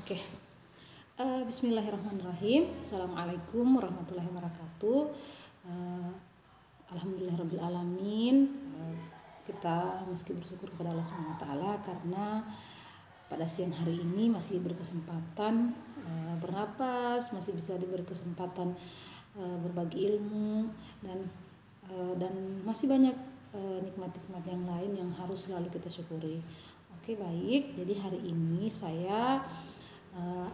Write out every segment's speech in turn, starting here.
Oke. Bismillahirrahmanirrahim. Assalamualaikum warahmatullahi wabarakatuh. Alhamdulillahirabbil alamin. Kita meski bersyukur kepada Allah Subhanahu wa taala karena pada siang hari ini masih berkesempatan bernapas, masih bisa diberi kesempatan berbagi ilmu dan masih banyak nikmat-nikmat yang lain yang harus selalu kita syukuri. Oke, baik. Jadi hari ini saya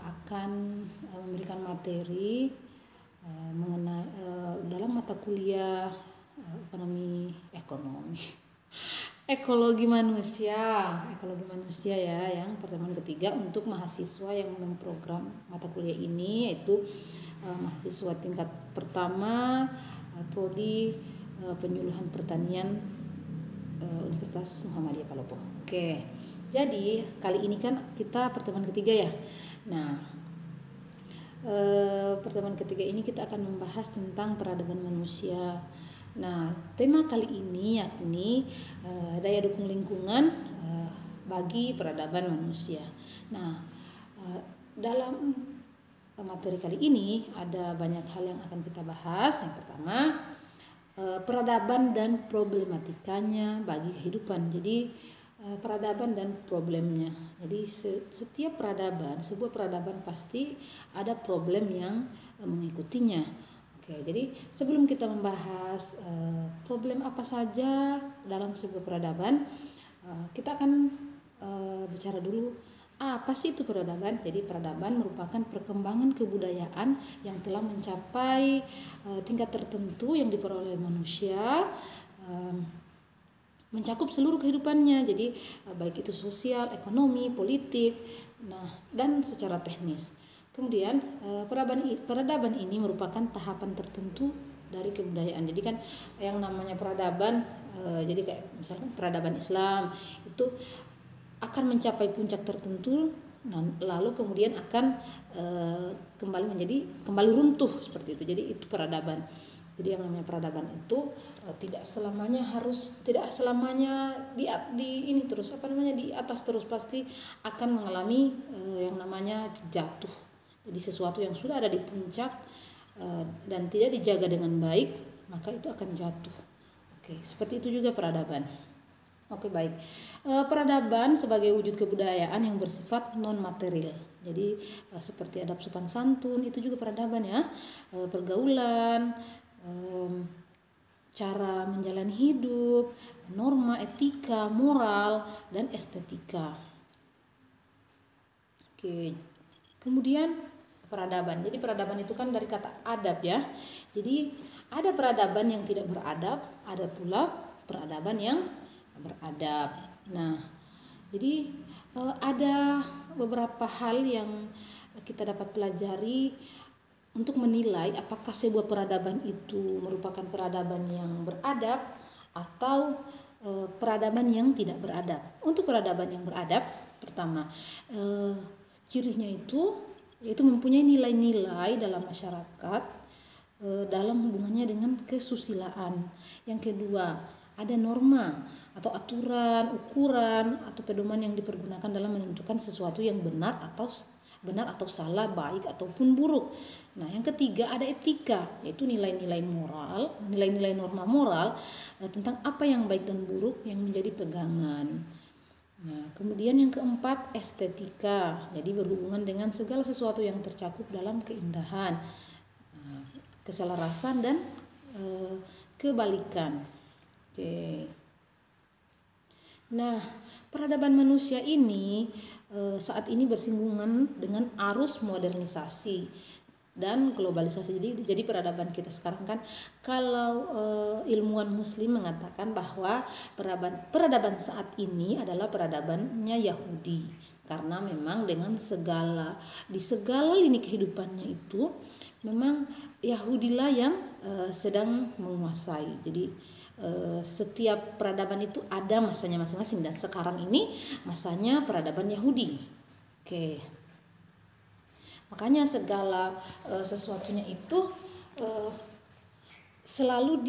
akan memberikan materi mengenai dalam mata kuliah ekologi manusia ya, yang pertemuan ketiga untuk mahasiswa yang memprogram mata kuliah ini, yaitu mahasiswa tingkat pertama prodi penyuluhan pertanian Universitas Muhammadiyah Palopo. Oke, jadi kali ini kan kita pertemuan ketiga ya. Nah, pertemuan ketiga ini kita akan membahas tentang peradaban manusia. Nah, tema kali ini yakni daya dukung lingkungan bagi peradaban manusia. Nah, dalam materi kali ini ada banyak hal yang akan kita bahas. Yang pertama, peradaban dan problematikanya bagi kehidupan. Jadi peradaban dan problemnya. Jadi setiap peradaban, sebuah peradaban pasti ada problem yang mengikutinya. Oke, jadi sebelum kita membahas problem apa saja dalam sebuah peradaban, kita akan bicara dulu apa sih itu peradaban. Jadi peradaban merupakan perkembangan kebudayaan yang telah mencapai tingkat tertentu yang diperoleh manusia, mencakup seluruh kehidupannya. Jadi baik itu sosial, ekonomi, politik, dan secara teknis. Kemudian peradaban ini merupakan tahapan tertentu dari kebudayaan. Jadi kan yang namanya peradaban, jadi kayak misalkan peradaban Islam itu akan mencapai puncak tertentu, lalu kemudian akan kembali runtuh seperti itu. Jadi itu peradaban. Jadi yang namanya peradaban itu tidak selamanya di atas terus, pasti akan mengalami yang namanya jatuh. Jadi sesuatu yang sudah ada di puncak dan tidak dijaga dengan baik, maka itu akan jatuh. Oke, seperti itu juga peradaban. Oke, baik. Peradaban sebagai wujud kebudayaan yang bersifat non material. Jadi seperti adab sopan santun itu juga peradaban ya. Pergaulan, cara menjalani hidup, norma etika, moral, dan estetika. Oke. Kemudian peradaban. Jadi peradaban itu kan dari kata adab ya. Jadi ada peradaban yang tidak beradab, ada pula peradaban yang beradab. Nah, jadi ada beberapa hal yang kita dapat pelajari untuk menilai apakah sebuah peradaban itu merupakan peradaban yang beradab atau peradaban yang tidak beradab. Untuk peradaban yang beradab, pertama, cirinya itu yaitu mempunyai nilai-nilai dalam masyarakat dalam hubungannya dengan kesusilaan. Yang kedua, ada norma atau aturan, ukuran atau pedoman yang dipergunakan dalam menentukan sesuatu yang benar atau salah, baik ataupun buruk. Nah, yang ketiga ada etika, yaitu nilai-nilai moral, nilai-nilai norma moral tentang apa yang baik dan buruk yang menjadi pegangan. Nah, kemudian yang keempat estetika, jadi berhubungan dengan segala sesuatu yang tercakup dalam keindahan, keselarasan dan kebalikan. Oke. Nah, peradaban manusia ini saat ini bersinggungan dengan arus modernisasi dan globalisasi. Jadi peradaban kita sekarang kan, kalau ilmuwan muslim mengatakan bahwa peradaban saat ini adalah peradabannya Yahudi, karena memang di segala lini kehidupannya itu memang Yahudilah yang sedang menguasai. Jadi setiap peradaban itu ada masanya masing-masing, dan sekarang ini masanya peradaban Yahudi. Oke. Makanya segala sesuatunya itu selalu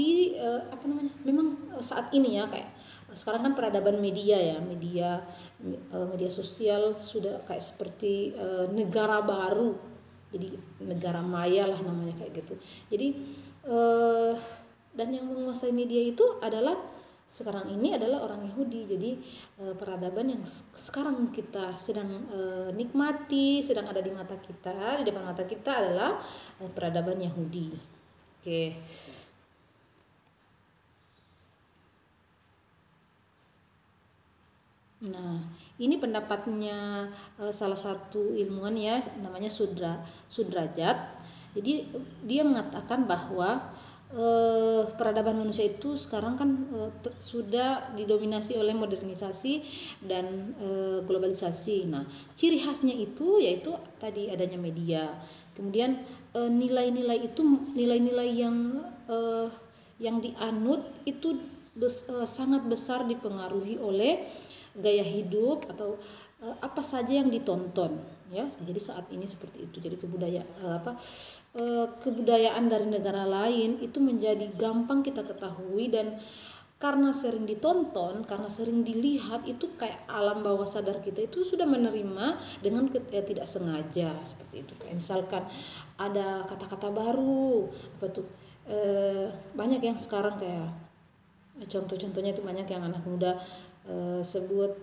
memang saat ini ya, kayak sekarang kan peradaban media ya, media sosial sudah kayak seperti negara baru, jadi negara maya lah namanya kayak gitu. Jadi dan yang menguasai media itu adalah sekarang ini adalah orang Yahudi. Jadi peradaban yang sekarang kita sedang nikmati, sedang ada di mata kita, di depan mata kita adalah peradaban Yahudi. Oke. Nah, ini pendapatnya salah satu ilmuwan ya, namanya Sudrajat. Jadi dia mengatakan bahwa peradaban manusia itu sekarang kan sudah didominasi oleh modernisasi dan globalisasi. Nah, ciri khasnya itu yaitu tadi adanya media. Kemudian nilai-nilai itu nilai-nilai yang dianut itu sangat besar dipengaruhi oleh gaya hidup atau apa saja yang ditonton ya. Jadi saat ini seperti itu. Jadi kebudayaan dari negara lain itu menjadi gampang kita ketahui, dan karena sering ditonton, karena sering dilihat, itu kayak alam bawah sadar kita itu sudah menerima dengan tidak sengaja seperti itu. Kayak misalkan ada kata-kata baru apa tuh, banyak yang sekarang kayak contoh-contohnya itu banyak yang anak muda sebut.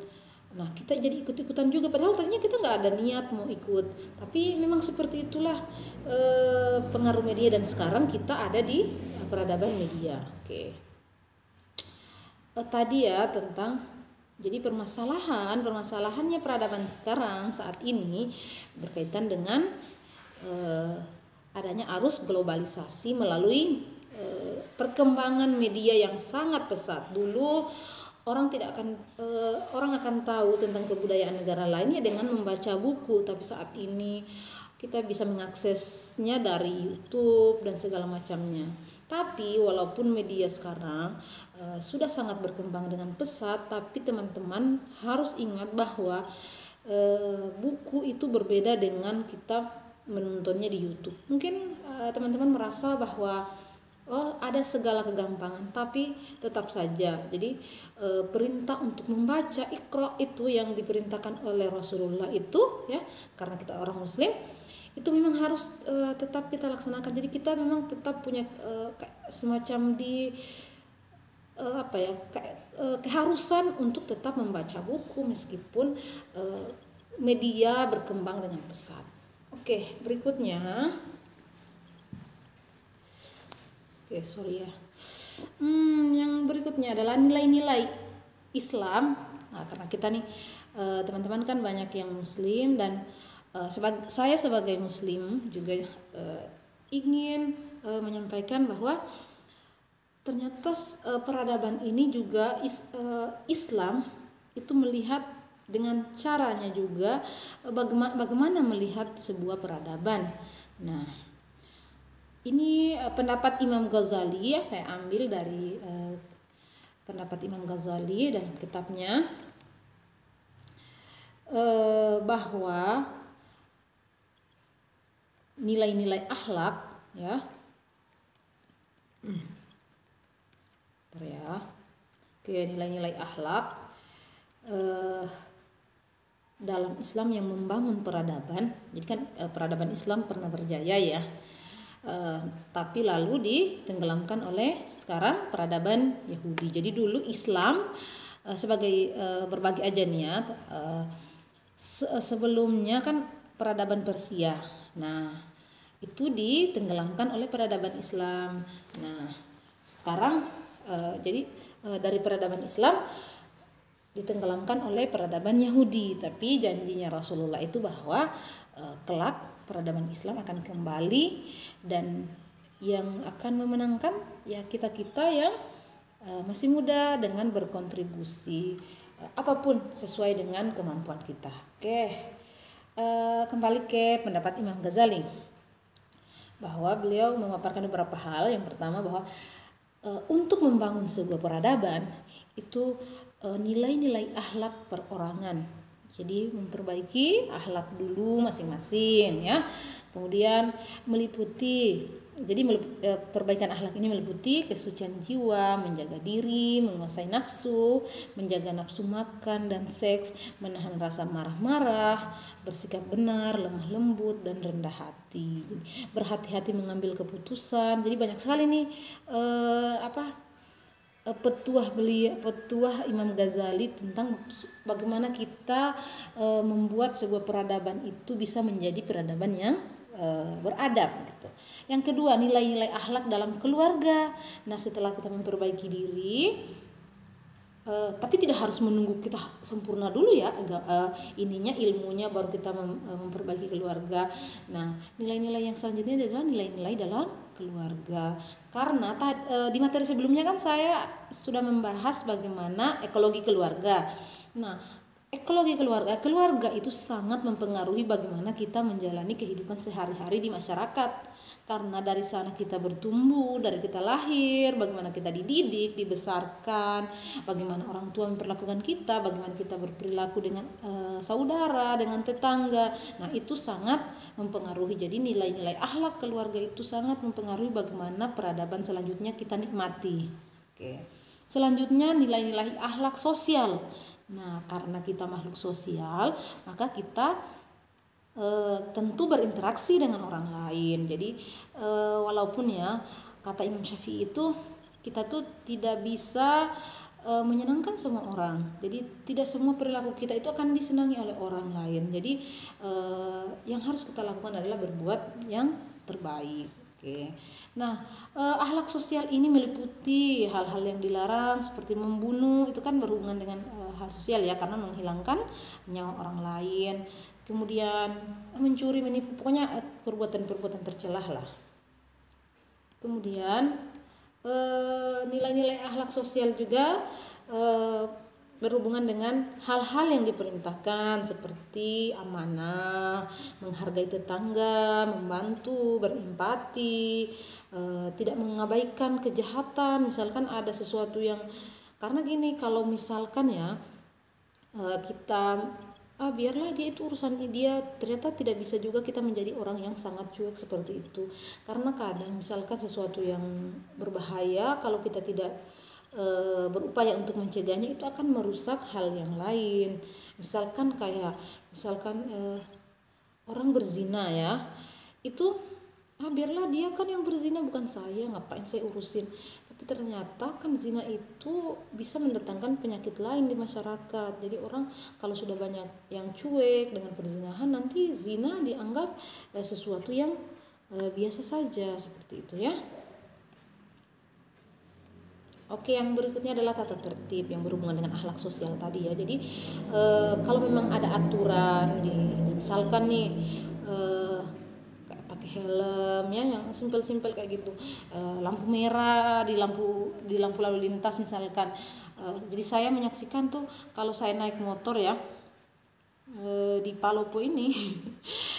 Nah, kita jadi ikut-ikutan juga, padahal tadinya kita nggak ada niat mau ikut, tapi memang seperti itulah pengaruh media, dan sekarang kita ada di peradaban media. Oke. Tadi ya tentang jadi permasalahannya peradaban sekarang saat ini berkaitan dengan adanya arus globalisasi melalui perkembangan media yang sangat pesat. Dulu orang akan tahu tentang kebudayaan negara lainnya dengan membaca buku, tapi saat ini kita bisa mengaksesnya dari YouTube dan segala macamnya. Tapi walaupun media sekarang sudah sangat berkembang dengan pesat, tapi teman-teman harus ingat bahwa buku itu berbeda dengan kita menontonnya di YouTube. Mungkin teman-teman merasa bahwa ada segala kegampangan, tapi tetap saja. Jadi perintah untuk membaca Iqra itu yang diperintahkan oleh Rasulullah itu ya, karena kita orang Muslim itu memang harus tetap kita laksanakan. Jadi kita memang tetap punya semacam keharusan untuk tetap membaca buku meskipun media berkembang dengan pesat. Oke, berikutnya. Yang berikutnya adalah nilai-nilai Islam. Nah, karena kita nih teman-teman kan banyak yang Muslim, dan saya sebagai Muslim juga ingin menyampaikan bahwa ternyata peradaban ini juga Islam itu melihat dengan caranya juga bagaimana melihat sebuah peradaban. Nah, ini pendapat Imam Ghazali ya, saya ambil dari pendapat Imam Ghazali dalam kitabnya bahwa nilai-nilai akhlak ya. Nilai-nilai akhlak dalam Islam yang membangun peradaban. Jadi kan peradaban Islam pernah berjaya ya. Tapi lalu ditenggelamkan oleh sekarang peradaban Yahudi. Jadi dulu Islam sebagai berbagi aja nih ya, sebelumnya kan peradaban Persia. Nah, itu ditenggelamkan oleh peradaban Islam. Nah, sekarang jadi dari peradaban Islam ditenggelamkan oleh peradaban Yahudi. Tapi janjinya Rasulullah itu bahwa kelak peradaban Islam akan kembali, dan yang akan memenangkan ya kita-kita yang masih muda dengan berkontribusi apapun sesuai dengan kemampuan kita. Oke, kembali ke pendapat Imam Ghazali bahwa beliau memaparkan beberapa hal. Yang pertama bahwa untuk membangun sebuah peradaban itu nilai-nilai akhlak perorangan Jadi memperbaiki akhlak dulu masing-masing ya. Kemudian meliputi, jadi perbaikan akhlak ini meliputi kesucian jiwa, menjaga diri, menguasai nafsu, menjaga nafsu makan dan seks, menahan rasa marah-marah, bersikap benar, lemah lembut dan rendah hati. Berhati-hati mengambil keputusan. Jadi banyak sekali nih petuah Imam Ghazali tentang bagaimana kita membuat sebuah peradaban itu bisa menjadi peradaban yang beradab gitu. Yang kedua, nilai-nilai akhlak dalam keluarga. Nah, setelah kita memperbaiki diri, tapi tidak harus menunggu kita sempurna dulu ya, ilmunya baru kita memperbaiki keluarga. Nah, nilai-nilai yang selanjutnya adalah nilai-nilai dalam keluarga. Karena di materi sebelumnya kan saya sudah membahas bagaimana ekologi keluarga. Nah, ekologi keluarga itu sangat mempengaruhi bagaimana kita menjalani kehidupan sehari-hari di masyarakat. Karena dari sana kita bertumbuh, dari kita lahir, bagaimana kita dididik, dibesarkan, bagaimana orang tua memperlakukan kita, bagaimana kita berperilaku dengan saudara, dengan tetangga. Nah, itu sangat mempengaruhi. Jadi nilai-nilai akhlak keluarga itu sangat mempengaruhi bagaimana peradaban selanjutnya kita nikmati. Oke. Selanjutnya nilai-nilai akhlak sosial. Nah, karena kita makhluk sosial, maka kita tentu berinteraksi dengan orang lain. Jadi walaupun ya kata Imam Syafi'i itu kita tuh tidak bisa menyenangkan semua orang. Jadi tidak semua perilaku kita itu akan disenangi oleh orang lain. Jadi yang harus kita lakukan adalah berbuat yang terbaik. Oke. Nah, akhlak sosial ini meliputi hal-hal yang dilarang seperti membunuh, itu kan berhubungan dengan hal sosial ya, karena menghilangkan nyawa orang lain. Kemudian mencuri, menipu, pokoknya perbuatan-perbuatan tercelah lah. Kemudian nilai-nilai akhlak sosial juga berhubungan dengan hal-hal yang diperintahkan seperti amanah, menghargai tetangga, membantu, berempati, tidak mengabaikan kejahatan. Misalkan ada sesuatu yang, karena gini, kalau misalkan ya kita biarlah dia itu urusan dia, ternyata tidak bisa juga kita menjadi orang yang sangat cuek seperti itu. Karena kadang misalkan sesuatu yang berbahaya, kalau kita tidak berupaya untuk mencegahnya, itu akan merusak hal yang lain. Misalkan orang berzina ya, itu biarlah dia kan yang berzina, bukan saya, ngapain saya urusin. Tapi ternyata kan zina itu bisa mendatangkan penyakit lain di masyarakat. Jadi orang kalau sudah banyak yang cuek dengan perzinahan, nanti zina dianggap sesuatu yang biasa saja, seperti itu ya. Oke, yang berikutnya adalah tata tertib yang berhubungan dengan akhlak sosial tadi ya. Jadi kalau memang ada aturan misalkan nih kayak pakai helm ya, yang simpel-simpel kayak gitu, lampu merah di lampu lalu lintas misalkan. Jadi saya menyaksikan tuh kalau saya naik motor ya di Palopo ini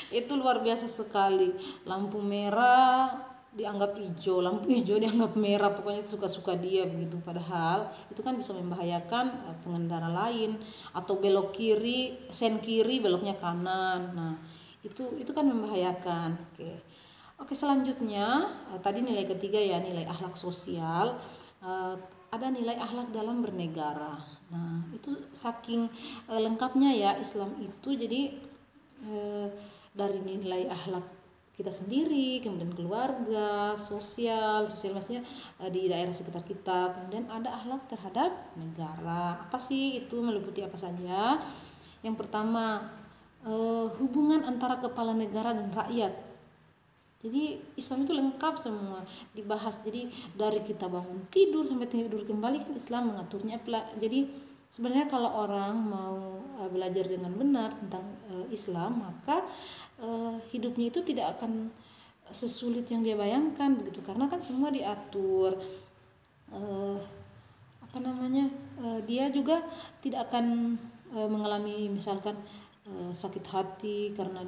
itu luar biasa sekali, lampu merah dianggap hijau, lampu hijau dianggap merah, pokoknya suka-suka dia begitu. Padahal itu kan bisa membahayakan pengendara lain. Atau belok kiri, sen kiri, beloknya kanan. Nah, itu kan membahayakan. Oke, selanjutnya tadi nilai ketiga ya, nilai akhlak sosial. Ada nilai akhlak dalam bernegara. Nah, itu saking lengkapnya ya Islam itu. Jadi dari nilai akhlak kita sendiri, kemudian keluarga, sosial maksudnya di daerah sekitar kita, kemudian ada akhlak terhadap negara. Apa sih itu, meliputi apa saja? Yang pertama, hubungan antara kepala negara dan rakyat. Jadi Islam itu lengkap semua dibahas. Jadi dari kita bangun tidur sampai tidur kembali kan Islam mengaturnya. Jadi sebenarnya kalau orang mau belajar dengan benar tentang Islam, maka hidupnya itu tidak akan sesulit yang dia bayangkan begitu, karena kan semua diatur. Dia juga tidak akan mengalami misalkan sakit hati karena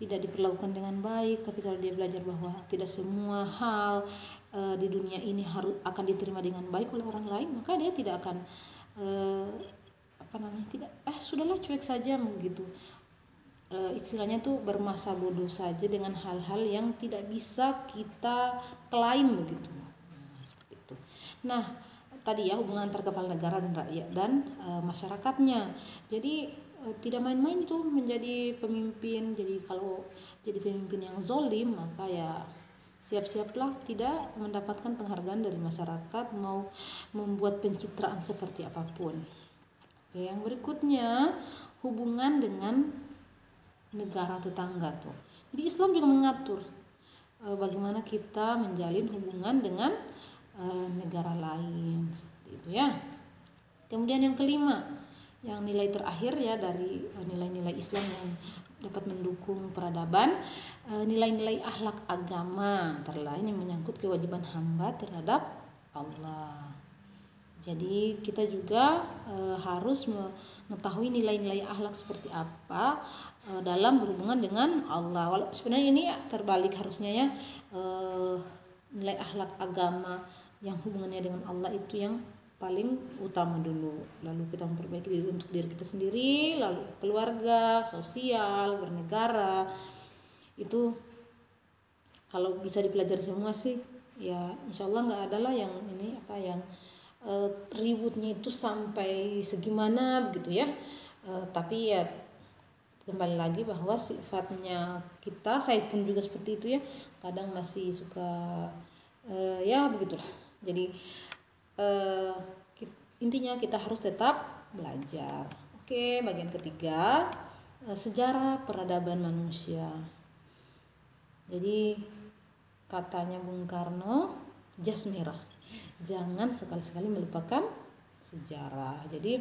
tidak diperlakukan dengan baik. Tapi kalau dia belajar bahwa tidak semua hal di dunia ini akan diterima dengan baik oleh orang lain, maka dia tidak akan tidak, sudahlah cuek saja begitu. Istilahnya tuh bermasa bodoh saja dengan hal-hal yang tidak bisa kita klaim begitu. Seperti itu. Nah, tadi ya hubungan antar kepala negara dan rakyat dan masyarakatnya. Jadi tidak main-main itu menjadi pemimpin. Jadi kalau jadi pemimpin yang zolim, maka ya siap-siaplah tidak mendapatkan penghargaan dari masyarakat, mau membuat pencitraan seperti apapun. Oke, yang berikutnya hubungan dengan negara tetangga tuh. Jadi Islam juga mengatur bagaimana kita menjalin hubungan dengan negara lain seperti itu ya. Kemudian yang kelima, yang nilai terakhir ya dari nilai-nilai Islam yang dapat mendukung peradaban, nilai-nilai akhlak agama, antara lain yang menyangkut kewajiban hamba terhadap Allah. Jadi kita juga harus mengetahui nilai-nilai akhlak seperti apa dalam berhubungan dengan Allah. Walau sebenarnya ini terbalik harusnya ya, nilai akhlak agama yang hubungannya dengan Allah itu yang paling utama dulu. Lalu kita memperbaiki diri untuk diri kita sendiri, lalu keluarga, sosial, bernegara. Itu kalau bisa dipelajari semua sih, ya insya Allah nggak ada lah yang ini yang ributnya itu sampai segimana begitu ya. Tapi ya kembali lagi bahwa sifatnya kita, saya pun juga seperti itu ya, kadang masih suka ya begitulah. Jadi intinya kita harus tetap belajar. Oke, bagian ketiga, sejarah peradaban manusia. Jadi katanya Bung Karno, jas merah, jangan sekali-sekali melupakan sejarah. Jadi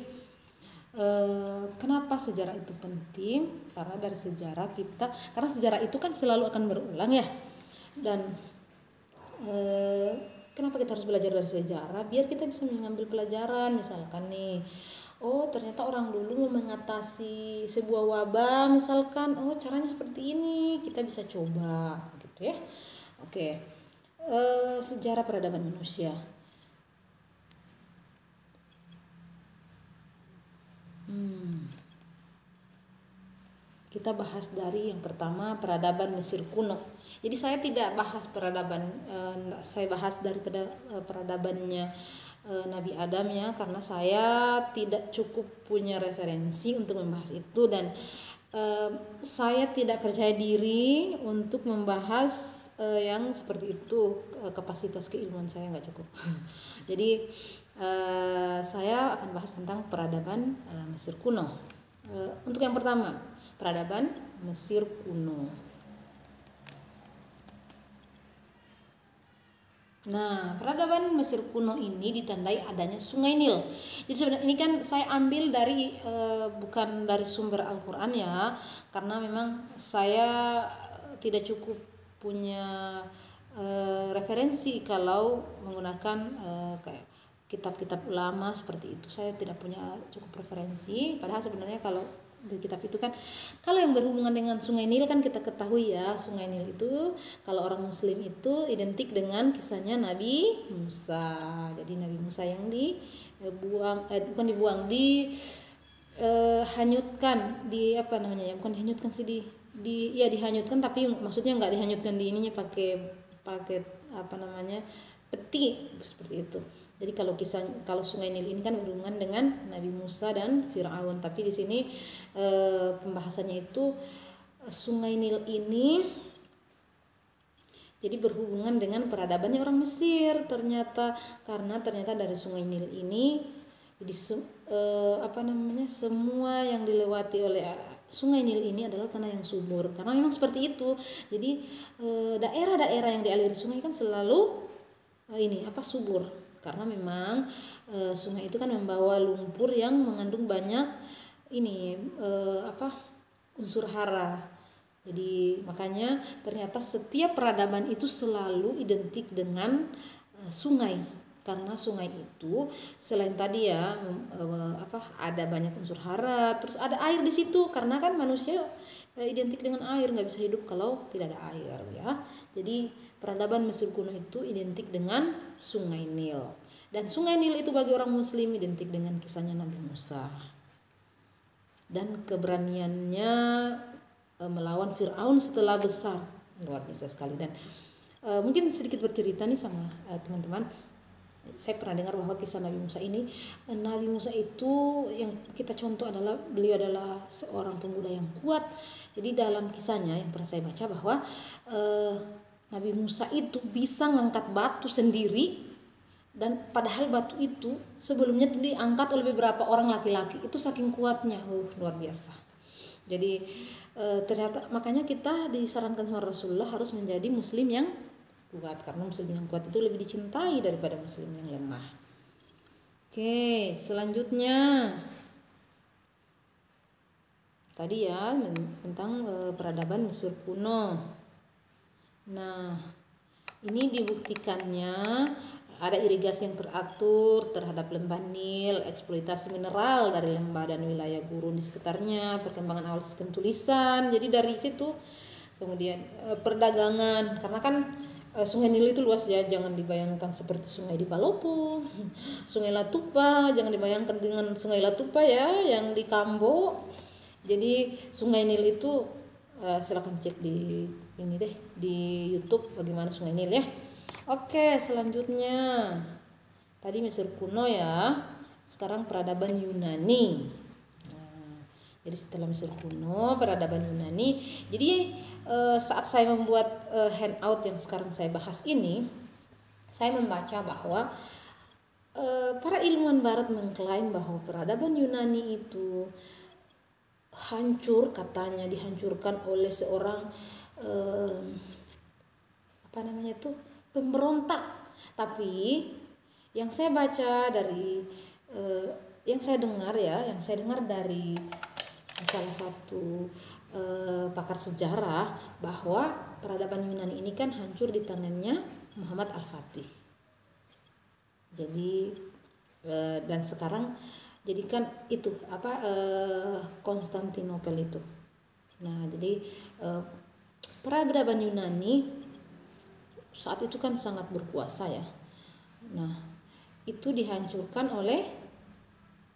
kenapa sejarah itu penting? Karena dari sejarah karena sejarah itu kan selalu akan berulang ya. Dan kenapa kita harus belajar dari sejarah? Biar kita bisa mengambil pelajaran. Misalkan nih, ternyata orang dulu mengatasi sebuah wabah, misalkan, caranya seperti ini, kita bisa coba gitu ya. Oke. Sejarah peradaban manusia. Kita bahas dari yang pertama, peradaban Mesir kuno. Jadi saya tidak bahas peradaban, saya bahas dari peradabannya Nabi Adam ya, karena saya tidak cukup punya referensi untuk membahas itu, dan saya tidak percaya diri untuk membahas yang seperti itu. Kapasitas keilmuan saya nggak cukup. Jadi saya akan bahas tentang peradaban Mesir kuno. Untuk yang pertama, peradaban Mesir kuno. Nah, peradaban Mesir kuno ini ditandai adanya Sungai Nil. Jadi sebenarnya ini kan saya ambil dari bukan dari sumber Al-Qur'an ya, karena memang saya tidak cukup punya referensi kalau menggunakan kayak kitab-kitab ulama seperti itu. Saya tidak punya cukup referensi, padahal sebenarnya kalau di kitab itu kan, kalau yang berhubungan dengan Sungai Nil kan kita ketahui ya, Sungai Nil itu kalau orang Muslim itu identik dengan kisahnya Nabi Musa. Jadi Nabi Musa yang dibuang, bukan dibuang, hanyutkan, bukan dihanyutkan sih, dihanyutkan, tapi maksudnya nggak dihanyutkan di ininya pakai peti seperti itu. Jadi kalau Sungai Nil ini kan berhubungan dengan Nabi Musa dan Firaun, tapi di sini pembahasannya itu Sungai Nil ini jadi berhubungan dengan peradabannya orang Mesir ternyata, karena ternyata dari Sungai Nil ini jadi semua yang dilewati oleh Sungai Nil ini adalah tanah yang subur, karena memang seperti itu. Jadi daerah-daerah yang dialiri sungai kan selalu subur, karena memang sungai itu kan membawa lumpur yang mengandung banyak unsur hara. Jadi makanya ternyata setiap peradaban itu selalu identik dengan sungai, karena sungai itu selain tadi ya ada banyak unsur hara, terus ada air di situ, karena kan manusia identik dengan air, nggak bisa hidup kalau tidak ada air ya. Jadi peradaban Mesir kuno itu identik dengan Sungai Nil, dan Sungai Nil itu bagi orang Muslim identik dengan kisahnya Nabi Musa. dan keberaniannya melawan Firaun setelah besar. Luar biasa sekali. Dan mungkin sedikit bercerita nih sama teman-teman. Saya pernah dengar bahwa kisah Nabi Musa ini, Nabi Musa itu yang kita contoh adalah beliau adalah seorang pemuda yang kuat. Jadi dalam kisahnya yang pernah saya baca bahwa Nabi Musa itu bisa ngangkat batu sendiri, dan padahal batu itu sebelumnya diangkat oleh beberapa orang laki-laki. Itu saking kuatnya, luar biasa. Jadi ternyata makanya kita disarankan sama Rasulullah harus menjadi muslim yang kuat, karena muslim yang kuat itu lebih dicintai daripada muslim yang lemah. Oke, selanjutnya tadi ya tentang peradaban Mesir kuno. Nah, ini dibuktikannya ada irigasi yang teratur terhadap lembah Nil, eksploitasi mineral dari lembah dan wilayah gurun di sekitarnya, perkembangan awal sistem tulisan. Jadi dari situ kemudian perdagangan, karena kan Sungai Nil itu luas ya, jangan dibayangkan seperti sungai di Palopo, Sungai Latupa, jangan dibayangkan dengan Sungai Latupa ya yang di Kambo. Jadi Sungai Nil itu silakan cek di ini deh di YouTube bagaimana Sungai Nil ya. Oke, selanjutnya tadi Mesir kuno ya, sekarang peradaban Yunani. Nah, jadi setelah Mesir kuno, peradaban Yunani. Jadi saat saya membuat handout yang sekarang saya bahas ini, saya membaca bahwa para ilmuwan Barat mengklaim bahwa peradaban Yunani itu hancur, katanya dihancurkan oleh seorang pemberontak. Tapi yang saya baca dari yang saya dengar dari salah satu pakar sejarah bahwa peradaban Yunani ini kan hancur di tangannya Muhammad Al-Fatih. Jadi dan sekarang jadikan itu Konstantinopel itu. Nah, jadi peradaban Yunani saat itu kan sangat berkuasa ya. Nah, itu dihancurkan oleh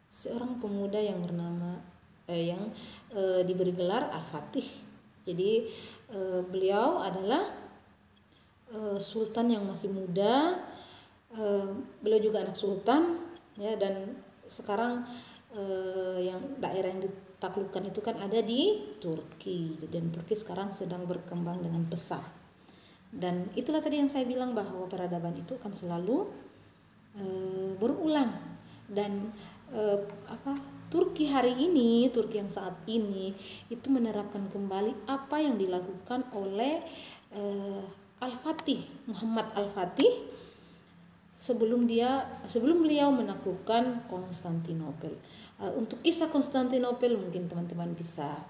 seorang pemuda yang bernama diberi gelar Al-Fatih. Jadi beliau adalah sultan yang masih muda. Beliau juga anak sultan ya, dan sekarang yang daerah yang ditaklukkan itu kan ada di Turki, dan Turki sekarang sedang berkembang dengan pesat. Dan itulah tadi yang saya bilang bahwa peradaban itu akan selalu berulang. Dan Turki hari ini, Turki yang saat ini itu menerapkan kembali apa yang dilakukan oleh Al-Fatih, Muhammad Al-Fatih sebelum beliau menaklukkan Konstantinopel. Untuk kisah Konstantinopel mungkin teman-teman bisa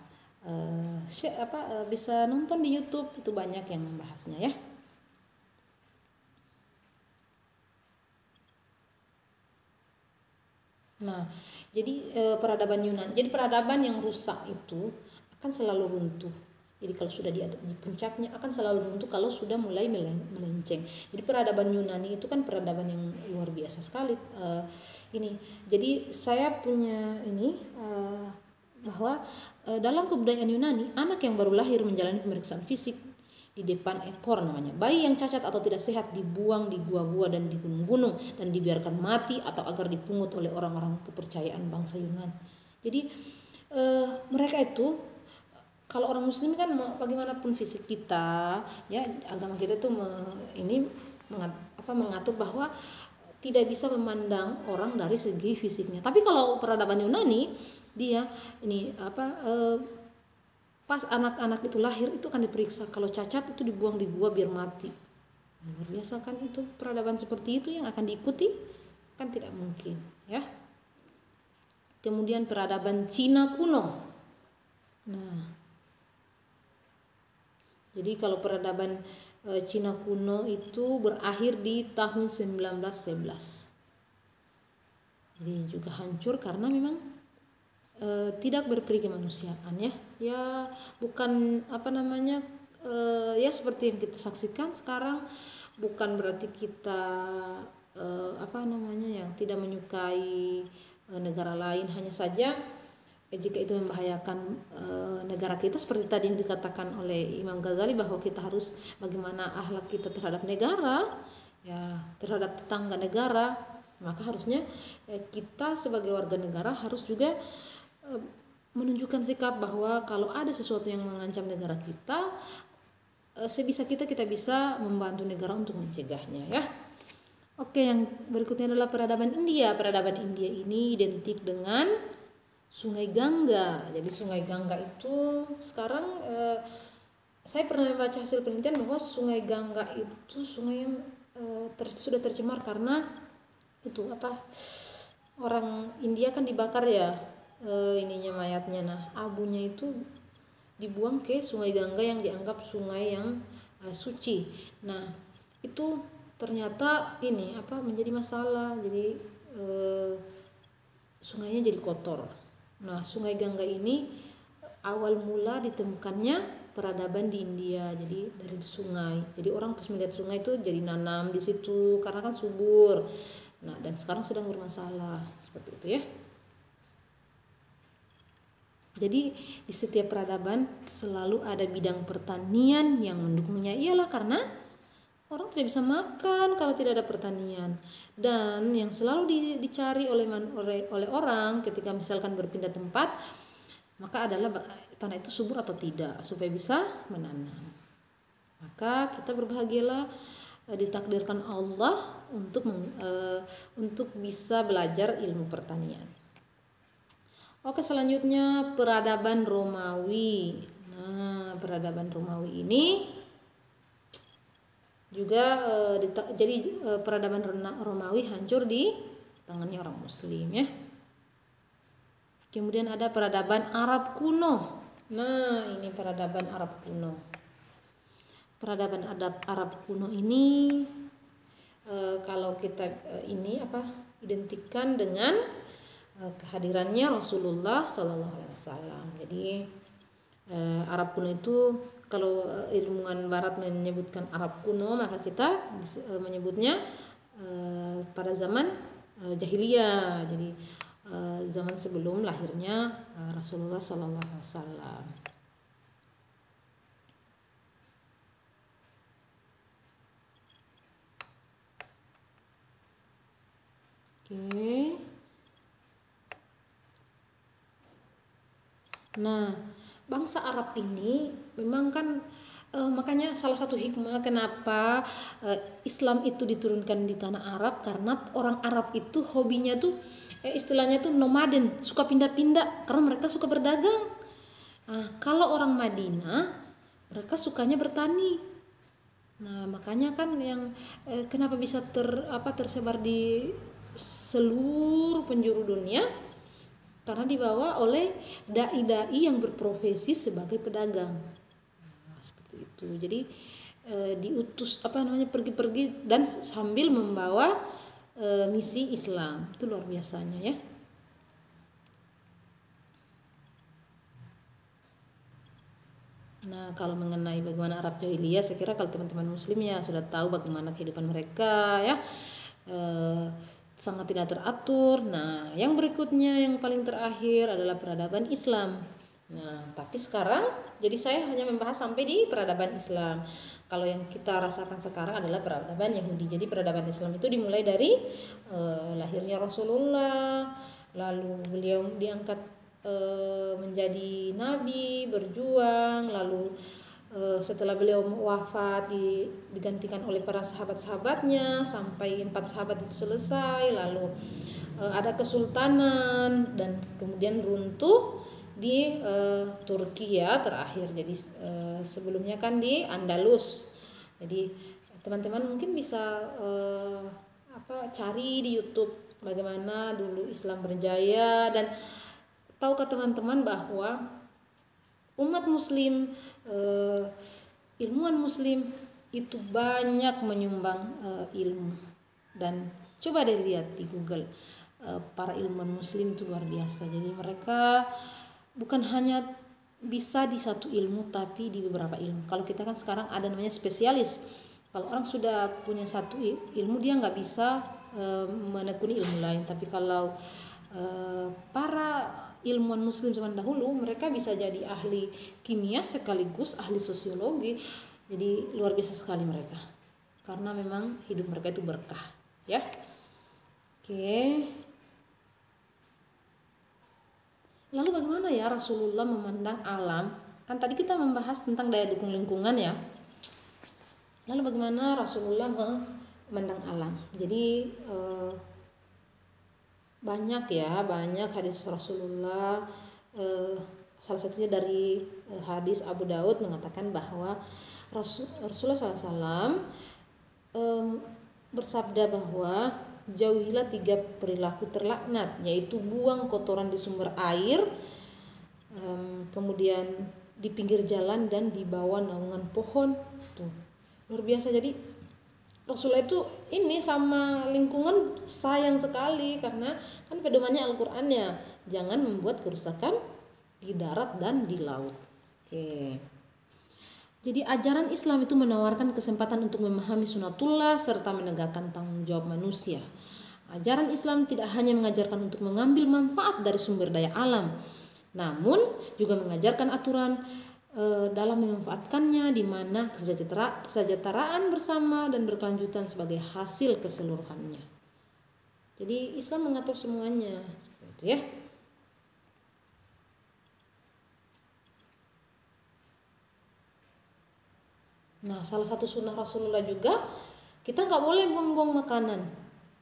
bisa nonton di YouTube, itu banyak yang membahasnya ya. Nah, jadi peradaban Yunani, jadi peradaban yang rusak itu akan selalu runtuh. Jadi kalau sudah di puncaknya akan selalu runtuh kalau sudah mulai melenceng. Jadi peradaban Yunani itu kan peradaban yang luar biasa sekali. Ini, jadi saya punya ini bahwa dalam kebudayaan Yunani, anak yang baru lahir menjalani pemeriksaan fisik di depan ekor namanya. Bayi yang cacat atau tidak sehat dibuang di gua-gua dan di gunung-gunung dan dibiarkan mati atau agar dipungut oleh orang-orang kepercayaan bangsa Yunani. Jadi mereka itu, kalau orang muslim kan bagaimanapun fisik kita ya, agama kita tuh mengatur bahwa tidak bisa memandang orang dari segi fisiknya. Tapi kalau peradaban Yunani, dia ini pas anak-anak itu lahir itu akan diperiksa, kalau cacat itu dibuang di gua biar mati. Luar biasa kan, itu peradaban seperti itu yang akan diikuti? Kan tidak mungkin ya. Kemudian peradaban Cina kuno. Nah, jadi kalau peradaban Cina kuno itu berakhir di tahun 1911. Jadi juga hancur karena memang tidak berperi kemanusiaan ya bukan ya seperti yang kita saksikan sekarang. Bukan berarti kita yang tidak menyukai negara lain, hanya saja jika itu membahayakan negara kita, seperti tadi yang dikatakan oleh Imam Ghazali bahwa kita harus bagaimana akhlak kita terhadap negara, ya terhadap tetangga negara, maka harusnya kita sebagai warga negara harus juga menunjukkan sikap bahwa kalau ada sesuatu yang mengancam negara kita, sebisa kita bisa membantu negara untuk mencegahnya, ya. Oke, yang berikutnya adalah peradaban India. Peradaban India ini identik dengan Sungai Gangga. Jadi Sungai Gangga itu sekarang saya pernah membaca hasil penelitian bahwa Sungai Gangga itu sungai yang sudah tercemar karena itu orang India kan dibakar ya ininya mayatnya. Nah, abunya itu dibuang ke Sungai Gangga yang dianggap sungai yang suci. Nah, itu ternyata ini menjadi masalah. Jadi sungainya jadi kotor. Nah, Sungai Gangga ini awal mula ditemukannya peradaban di India. Jadi dari sungai. Jadi orang pas melihat sungai itu jadi nanam di situ karena kan subur. Nah, dan sekarang sedang bermasalah seperti itu, ya. Jadi di setiap peradaban selalu ada bidang pertanian yang mendukungnya. Iyalah karena orang tidak bisa makan kalau tidak ada pertanian. Dan yang selalu dicari oleh orang ketika misalkan berpindah tempat, maka adalah tanah itu subur atau tidak supaya bisa menanam. Maka kita berbahagialah ditakdirkan Allah untuk bisa belajar ilmu pertanian. Oke, selanjutnya peradaban Romawi. Nah, peradaban Romawi ini juga peradaban Romawi hancur di tangannya orang Muslim, ya. Kemudian ada peradaban Arab kuno. Nah, ini peradaban Arab kuno. Peradaban Arab kuno ini kalau kita identikkan dengan kehadirannya Rasulullah Sallallahu Alaihi Wasallam. Jadi Arab kuno itu kalau ilmuwan Barat menyebutkan Arab kuno, maka kita menyebutnya pada zaman jahiliyah. Jadi zaman sebelum lahirnya Rasulullah Sallallahu Alaihi Wasallam. Oke. Nah, bangsa Arab ini memang kan makanya salah satu hikmah kenapa Islam itu diturunkan di tanah Arab, karena orang Arab itu hobinya tuh istilahnya tuh nomaden, suka pindah-pindah karena mereka suka berdagang. Kalau orang Madinah mereka sukanya bertani. Nah, makanya kan yang kenapa bisa tersebar di seluruh penjuru dunia, karena dibawa oleh dai-dai yang berprofesi sebagai pedagang. Nah, seperti itu. Jadi diutus pergi-pergi dan sambil membawa misi Islam. Itu luar biasanya, ya. Nah, kalau mengenai bagaimana Arab jahiliyah, saya kira kalau teman-teman Muslim ya sudah tahu bagaimana kehidupan mereka, ya. Sangat tidak teratur. Nah, yang berikutnya yang paling terakhir adalah peradaban Islam. Nah, tapi sekarang jadi saya hanya membahas sampai di peradaban Islam. Kalau yang kita rasakan sekarang adalah peradaban Yahudi. Jadi peradaban Islam itu dimulai dari lahirnya Rasulullah, lalu beliau diangkat menjadi nabi, berjuang, lalu setelah beliau wafat digantikan oleh para sahabat-sahabatnya sampai 4 sahabat itu selesai, lalu ada kesultanan dan kemudian runtuh di Turki, ya, terakhir. Jadi sebelumnya kan di Andalus. Jadi teman-teman mungkin bisa cari di YouTube bagaimana dulu Islam berjaya, dan tahukah teman-teman bahwa umat Muslim, ilmuwan Muslim itu banyak menyumbang ilmu. Dan coba deh lihat di Google, para ilmuwan Muslim itu luar biasa. Jadi mereka bukan hanya bisa di satu ilmu, tapi di beberapa ilmu. Kalau kita kan sekarang ada namanya spesialis. Kalau orang sudah punya satu ilmu, dia nggak bisa menekuni ilmu lain. Tapi kalau para ilmuwan muslim zaman dahulu, mereka bisa jadi ahli kimia sekaligus ahli sosiologi. Jadi luar biasa sekali mereka, karena memang hidup mereka itu berkah, ya. Oke. Lalu bagaimana ya Rasulullah memandang alam? Kan tadi kita membahas tentang daya dukung lingkungan ya. Lalu bagaimana Rasulullah memandang alam? Jadi banyak hadis Rasulullah, salah satunya dari hadis Abu Daud mengatakan bahwa Rasulullah SAW bersabda bahwa jauhilah 3 perilaku terlaknat, yaitu buang kotoran di sumber air, kemudian di pinggir jalan, dan di bawah naungan pohon. Tuh, luar biasa. Jadi Rasulullah itu ini sama lingkungan sayang sekali, karena kan pedomannya Al-Qur'annya, jangan membuat kerusakan di darat dan di laut. Oke. Jadi ajaran Islam itu menawarkan kesempatan untuk memahami sunatullah serta menegakkan tanggung jawab manusia. Ajaran Islam tidak hanya mengajarkan untuk mengambil manfaat dari sumber daya alam, namun juga mengajarkan aturan dalam memanfaatkannya, di mana kesejahteraan bersama dan berkelanjutan sebagai hasil keseluruhannya. Jadi Islam mengatur semuanya, seperti itu ya. Nah, salah satu sunnah Rasulullah juga, kita nggak boleh buang-buang makanan.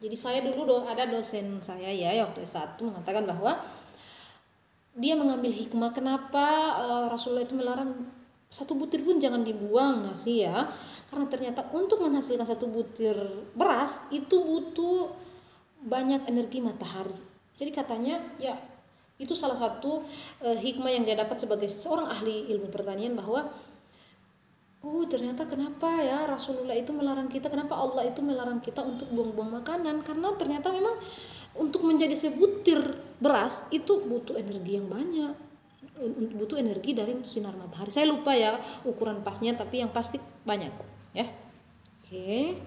Jadi saya dulu ada dosen saya ya waktu S1 mengatakan bahwa dia mengambil hikmah kenapa Rasulullah itu melarang 1 butir pun jangan dibuang nasi ya, karena ternyata untuk menghasilkan 1 butir beras itu butuh banyak energi matahari. Jadi katanya ya itu salah satu hikmah yang dia dapat sebagai seorang ahli ilmu pertanian, bahwa ternyata kenapa ya Rasulullah itu melarang kita, kenapa Allah itu melarang kita untuk buang-buang makanan, karena ternyata memang untuk menjadi sebutir beras itu butuh energi yang banyak, butuh energi dari sinar matahari. Saya lupa ya ukuran pasnya, tapi yang pasti banyak ya. Oke.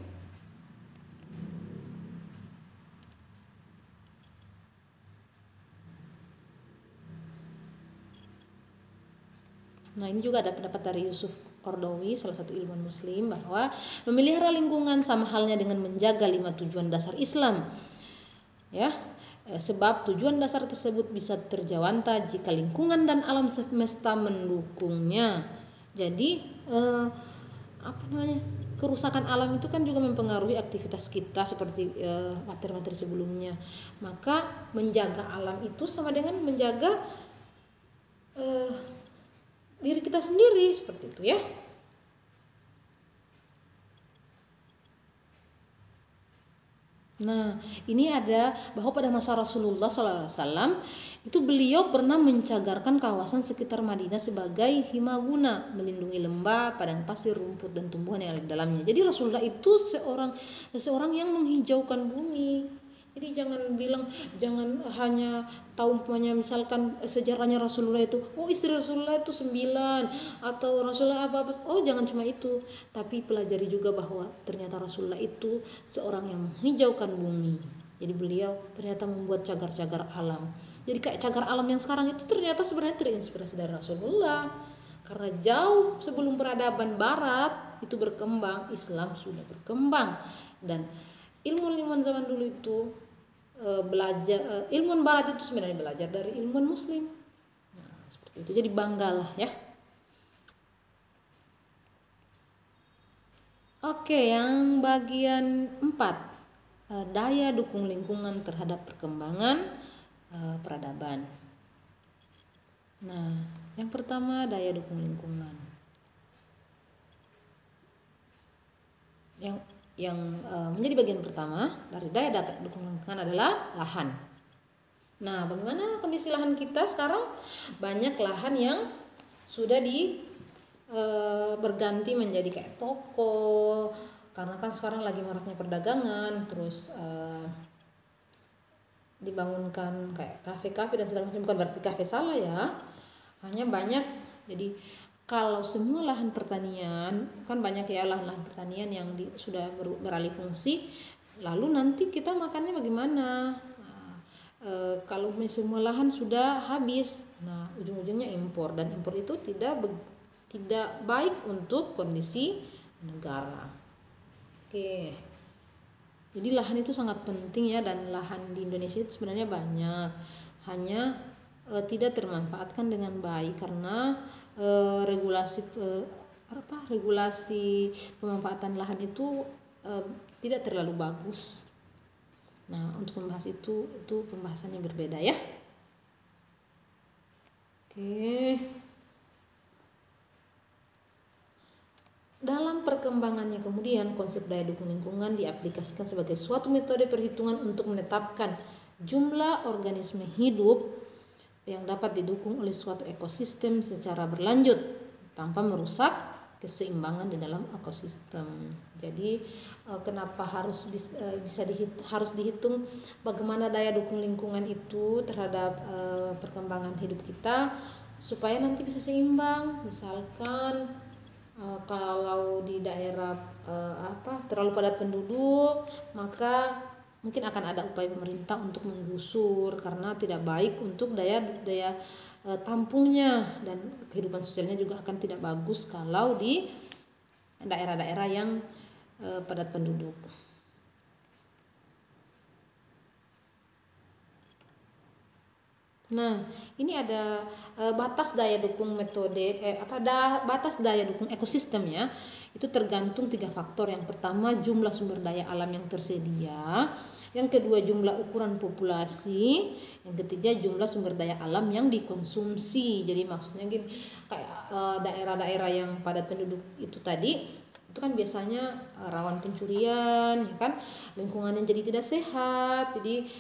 Nah, ini juga ada pendapat dari Yusuf Qaradawi, salah satu ilmuwan muslim, bahwa memelihara lingkungan sama halnya dengan menjaga 5 tujuan dasar Islam. Ya, sebab tujuan dasar tersebut bisa terjawanta jika lingkungan dan alam semesta mendukungnya. Jadi kerusakan alam itu kan juga mempengaruhi aktivitas kita seperti materi-materi sebelumnya. Maka menjaga alam itu sama dengan menjaga diri kita sendiri, seperti itu ya. Nah, ini ada bahwa pada masa Rasulullah SAW itu beliau pernah mencagarkan kawasan sekitar Madinah sebagai himaguna, melindungi lembah, padang pasir, rumput dan tumbuhan yang ada di dalamnya. Jadi Rasulullah itu seorang yang menghijaukan bumi. Jadi jangan hanya tahu umpamanya misalkan sejarahnya Rasulullah itu, istri Rasulullah itu 9 atau Rasulullah apa, jangan cuma itu, tapi pelajari juga bahwa ternyata Rasulullah itu seorang yang menghijaukan bumi. Jadi beliau ternyata membuat cagar-cagar alam. Jadi kayak cagar alam yang sekarang itu ternyata sebenarnya terinspirasi dari Rasulullah, karena jauh sebelum peradaban Barat itu berkembang, Islam sudah berkembang, dan ilmuwan zaman dulu itu belajar, ilmuwan Barat itu sebenarnya belajar dari ilmuwan Muslim. Nah, seperti itu. Jadi banggalah ya. Oke, yang bagian 4, daya dukung lingkungan terhadap perkembangan peradaban. Nah, yang pertama daya dukung lingkungan. Yang menjadi bagian pertama dari daya dukung lingkungan adalah lahan. Nah, bagaimana kondisi lahan kita sekarang? Banyak lahan yang sudah berganti menjadi kayak toko, karena kan sekarang lagi maraknya perdagangan, terus dibangunkan kayak kafe-kafe dan segala macam. Bukan berarti kafe salah ya, hanya banyak. Jadi kalau semua lahan pertanian, kan banyak ya lahan-lahan pertanian yang sudah beralih fungsi, lalu nanti kita makannya bagaimana? Nah, kalau semua lahan sudah habis, nah ujung-ujungnya impor, dan impor itu tidak baik untuk kondisi negara. Oke. Jadi lahan itu sangat penting ya, dan lahan di Indonesia itu sebenarnya banyak, hanya tidak termanfaatkan dengan baik karena regulasi pemanfaatan lahan itu tidak terlalu bagus. Nah, untuk membahas itu pembahasannya berbeda ya. Oke. Dalam perkembangannya kemudian konsep daya dukung lingkungan diaplikasikan sebagai suatu metode perhitungan untuk menetapkan jumlah organisme hidup yang dapat didukung oleh suatu ekosistem secara berlanjut tanpa merusak keseimbangan di dalam ekosistem. Jadi kenapa harus dihitung bagaimana daya dukung lingkungan itu terhadap perkembangan hidup kita supaya nanti bisa seimbang. Misalkan kalau di daerah terlalu padat penduduk, maka mungkin akan ada upaya pemerintah untuk menggusur karena tidak baik untuk daya tampungnya, dan kehidupan sosialnya juga akan tidak bagus kalau di daerah-daerah yang padat penduduk. Nah, ini ada batas daya dukung batas daya dukung ekosistem ya. Itu tergantung 3 faktor. Yang pertama, jumlah sumber daya alam yang tersedia. Yang kedua, jumlah ukuran populasi. Yang ketiga, jumlah sumber daya alam yang dikonsumsi. Jadi maksudnya gini, kayak daerah-daerah yang padat penduduk itu tadi, itu kan biasanya rawan pencurian, ya kan? Lingkungannya jadi tidak sehat. Jadi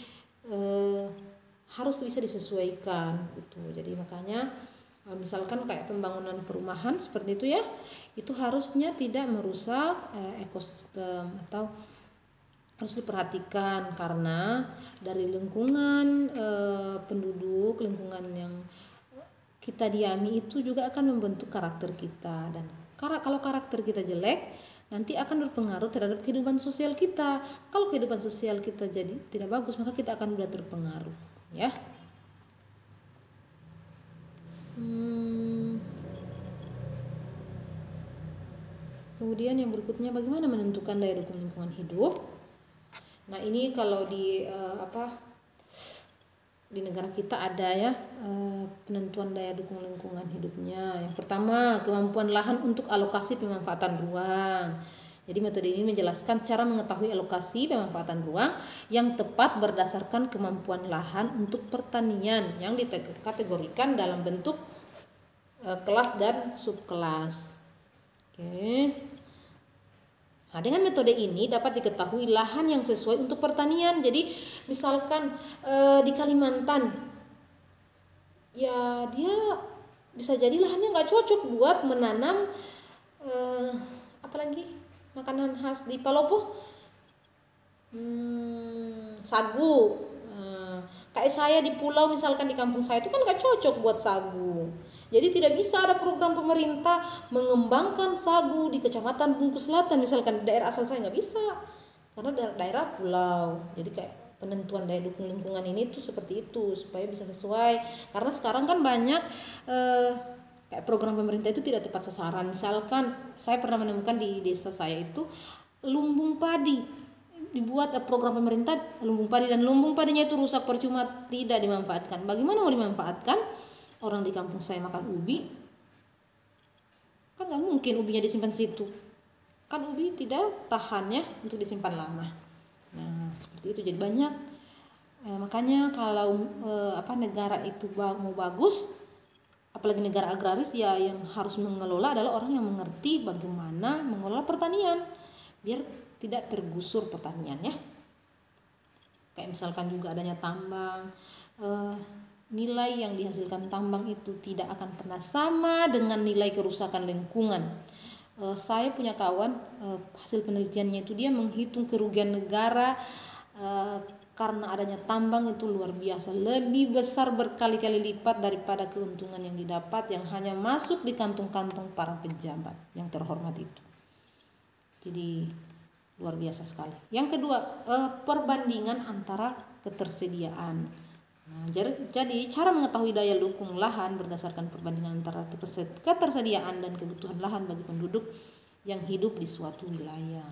harus bisa disesuaikan gitu. Jadi makanya misalkan kayak pembangunan perumahan seperti itu ya, itu harusnya tidak merusak ekosistem, atau harus diperhatikan karena dari lingkungan penduduk, lingkungan yang kita diami itu juga akan membentuk karakter kita, dan kalau karakter kita jelek nanti akan berpengaruh terhadap kehidupan sosial kita. Kalau kehidupan sosial kita jadi tidak bagus, maka kita akan mudah terpengaruh ya. Kemudian yang berikutnya, bagaimana menentukan daya dukung lingkungan hidup? Nah, ini kalau di negara kita ada ya penentuan daya dukung lingkungan hidupnya. Yang pertama, kemampuan lahan untuk alokasi pemanfaatan ruang. Jadi metode ini menjelaskan cara mengetahui alokasi pemanfaatan ruang yang tepat berdasarkan kemampuan lahan untuk pertanian yang dikategorikan dalam bentuk kelas dan subkelas. Oke. Nah, dengan metode ini dapat diketahui lahan yang sesuai untuk pertanian. Jadi misalkan di Kalimantan, ya dia bisa jadi lahannya nggak cocok buat menanam apalagi makanan khas di Palopo, sagu. Kayak saya di pulau, misalkan di kampung saya itu kan nggak cocok buat sagu. Jadi tidak bisa ada program pemerintah mengembangkan sagu di Kecamatan Bungkus Selatan, misalkan di daerah asal saya nggak bisa, karena daerah pulau. Jadi kayak penentuan daya dukung lingkungan ini tuh seperti itu supaya bisa sesuai. Karena sekarang kan banyak kayak program pemerintah itu tidak tepat sasaran. Misalkan saya pernah menemukan di desa saya itu lumbung padi, dibuat program pemerintah lumbung padi, dan lumbung padinya itu rusak percuma, tidak dimanfaatkan. Bagaimana mau dimanfaatkan? Orang di kampung saya makan ubi, kan nggak mungkin ubinya disimpan situ, kan ubi tidak tahan ya untuk disimpan lama. Nah seperti itu. Jadi banyak makanya kalau negara itu mau bagus, apalagi negara agraris, ya yang harus mengelola adalah orang yang mengerti bagaimana mengelola pertanian biar tidak tergusur pertanian ya. Kayak misalkan juga adanya tambang, nilai yang dihasilkan tambang itu tidak akan pernah sama dengan nilai kerusakan lingkungan. Saya punya kawan, hasil penelitiannya itu dia menghitung kerugian negara karena adanya tambang itu luar biasa, lebih besar berkali-kali lipat daripada keuntungan yang didapat yang hanya masuk di kantong-kantong para pejabat yang terhormat itu. Jadi luar biasa sekali. Yang kedua, perbandingan antara ketersediaan Nah, jadi cara mengetahui daya dukung lahan berdasarkan perbandingan antara ketersediaan dan kebutuhan lahan bagi penduduk yang hidup di suatu wilayah.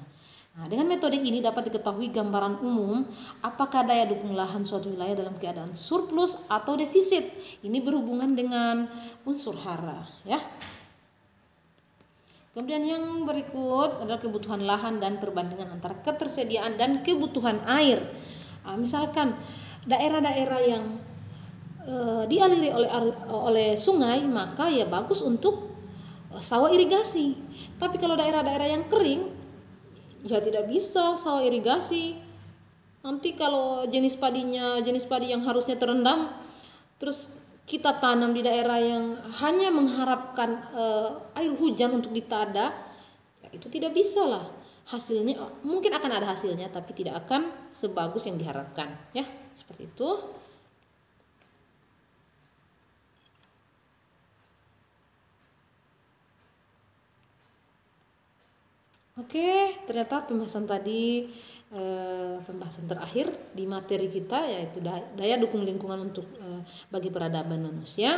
Nah, dengan metode ini dapat diketahui gambaran umum apakah daya dukung lahan suatu wilayah dalam keadaan surplus atau defisit. Ini berhubungan dengan unsur hara, ya. Kemudian yang berikut adalah kebutuhan lahan dan perbandingan antara ketersediaan dan kebutuhan air. Nah, misalkan daerah-daerah yang dialiri oleh sungai, maka ya bagus untuk sawah irigasi. Tapi kalau daerah-daerah yang kering, ya tidak bisa sawah irigasi. Nanti kalau jenis padi yang harusnya terendam, terus kita tanam di daerah yang hanya mengharapkan air hujan untuk ditada, ya itu tidak bisa lah. Hasilnya mungkin akan ada hasilnya, tapi tidak akan sebagus yang diharapkan, ya, seperti itu. Oke, ternyata pembahasan tadi pembahasan terakhir di materi kita, yaitu daya dukung lingkungan untuk bagi peradaban manusia.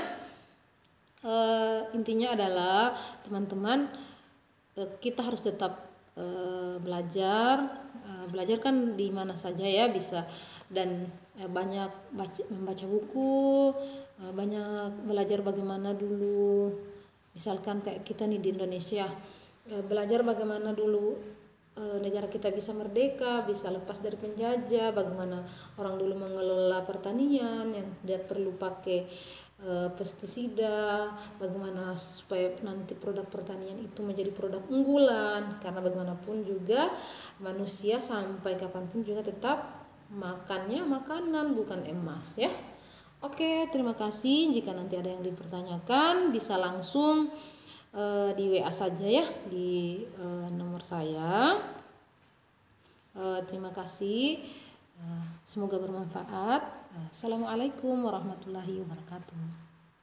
Intinya adalah teman-teman, kita harus tetap belajar kan di mana saja ya bisa, dan banyak membaca buku, banyak belajar bagaimana dulu, misalkan kayak kita nih di Indonesia, belajar bagaimana dulu negara kita bisa merdeka, bisa lepas dari penjajah, bagaimana orang dulu mengelola pertanian yang tidak perlu pakai pestisida, bagaimana supaya nanti produk pertanian itu menjadi produk unggulan, karena bagaimanapun juga manusia sampai kapanpun juga tetap makannya makanan bukan emas, ya. Oke, terima kasih. Jika nanti ada yang dipertanyakan bisa langsung di WA saja ya, di nomor saya. Terima kasih, semoga bermanfaat. Assalamualaikum warahmatullahi wabarakatuh.